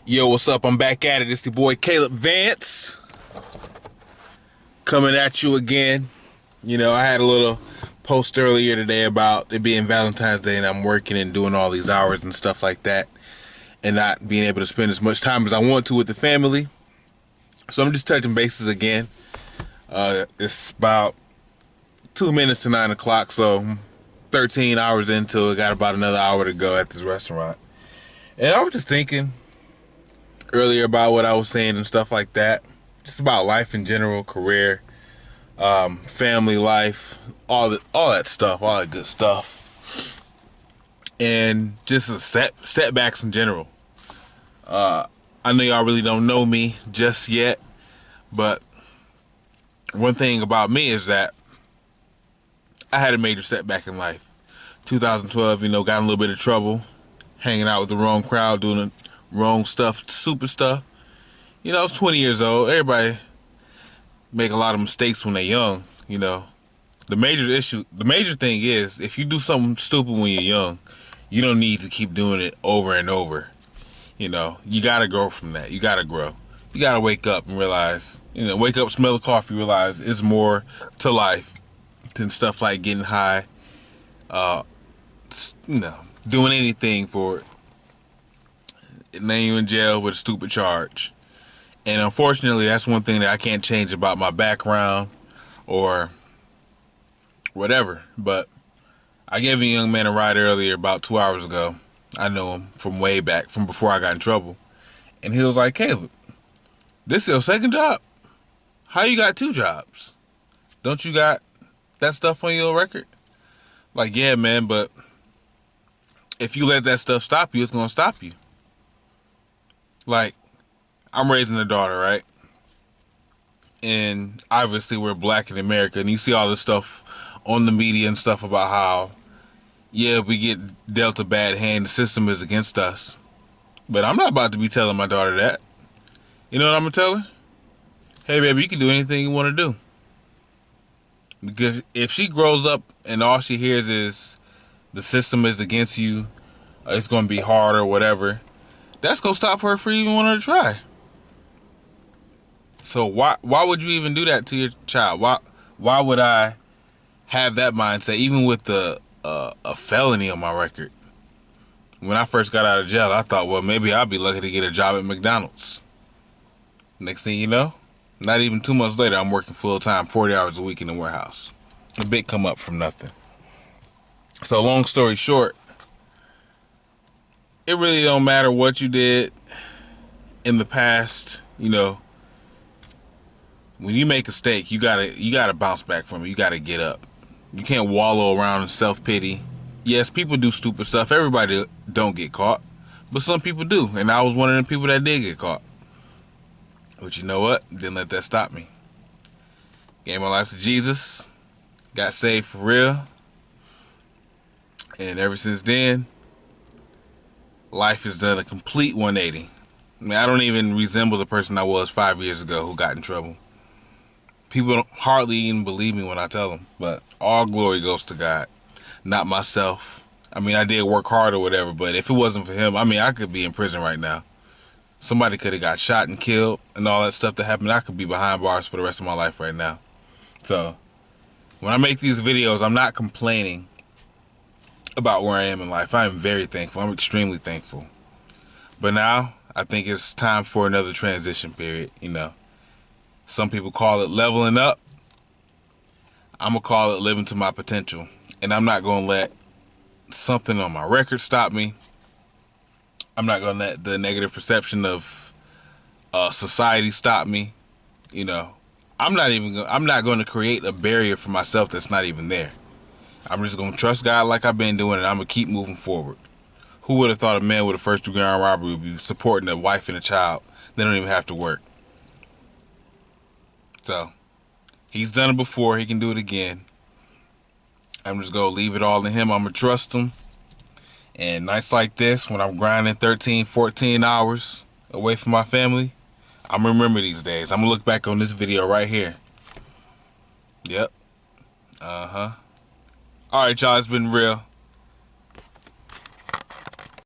Yo, what's up? I'm back at it. It's the boy Caleb Vance coming at you again. I had a little post earlier today about it being Valentine's Day and I'm working and doing all these hours and stuff like that and not being able to spend as much time as I want to with the family. So I'm just touching bases again. It's about 2 minutes to 9 o'clock, so 13 hours into it. Got about another hour to go at this restaurant. And I was just thinking earlier about what I was saying and stuff like that. Just about life in general, career, family life, all that stuff, all that good stuff, and just setbacks in general. I know y'all really don't know me just yet, but one thing about me is that I had a major setback in life. 2012, got in a little bit of trouble, hanging out with the wrong crowd, doing the wrong stuff, stupid stuff. I was 20 years old. Everybody make a lot of mistakes when they're young. The major thing is, if you do something stupid when you're young, you don't need to keep doing it over and over. You gotta grow from that. You gotta grow. You gotta wake up and realize, wake up, smell the coffee, realize it's more to life than stuff like getting high, doing anything for it. And then you in jail with a stupid charge. And unfortunately, that's one thing that I can't change about my background or whatever. But I gave a young man a ride earlier about 2 hours ago. I know him from way back, from before I got in trouble. And he was like, Caleb, this is your second job? How you got two jobs? Don't you got that stuff on your record? Like, yeah, man, but if you let that stuff stop you, it's going to stop you. Like, I'm raising a daughter, right? And obviously we're black in America, and you see all this stuff on the media and stuff about how, yeah, we get dealt a bad hand, the system is against us. But I'm not about to be telling my daughter that. You know what I'm going to tell her? Hey, baby, you can do anything you want to do. Because if she grows up and all she hears is the system is against you, it's going to be hard or whatever, that's going to stop her from even wanting to try. So why would you even do that to your child? Why would I have that mindset, even with a felony on my record? When I first got out of jail, I thought, well, maybe I'll be lucky to get a job at McDonald's. Next thing you know, not even 2 months later, I'm working full time, 40 hours a week in the warehouse. A big come up from nothing. So long story short, it really don't matter what you did in the past. When you make a mistake, you gotta bounce back from it. You gotta get up. You can't wallow around in self-pity. Yes, people do stupid stuff. Everybody don't get caught, but some people do, and I was one of them people that did get caught. But you know what? Didn't let that stop me. Gave my life to Jesus. Got saved for real. And ever since then, life has done a complete 180. I don't even resemble the person I was 5 years ago who got in trouble. People don't hardly even believe me when I tell them, but all glory goes to God, not myself. I did work hard or whatever, but if it wasn't for him, I could be in prison right now. Somebody could have got shot and killed and all that stuff that happened. I could be behind bars for the rest of my life right now. So when I make these videos, I'm not complaining about where I am in life. I am very thankful. I'm extremely thankful. But now I think it's time for another transition period. Some people call it leveling up. I'm going to call it living to my potential. And I'm not going to let something on my record stop me. I'm not going to let the negative perception of society stop me. I'm not going to create a barrier for myself that's not even there. I'm just going to trust God like I've been doing, and I'm going to keep moving forward. Who would have thought a man with a first-degree armed robbery would be supporting a wife and a child? They don't even have to work. So, he's done it before. He can do it again. I'm just going to leave it all in him. I'm going to trust him. And nights like this, when I'm grinding 13, 14 hours away from my family, I'm going to remember these days. I'm going to look back on this video right here. Yep. All right, y'all. It's been real.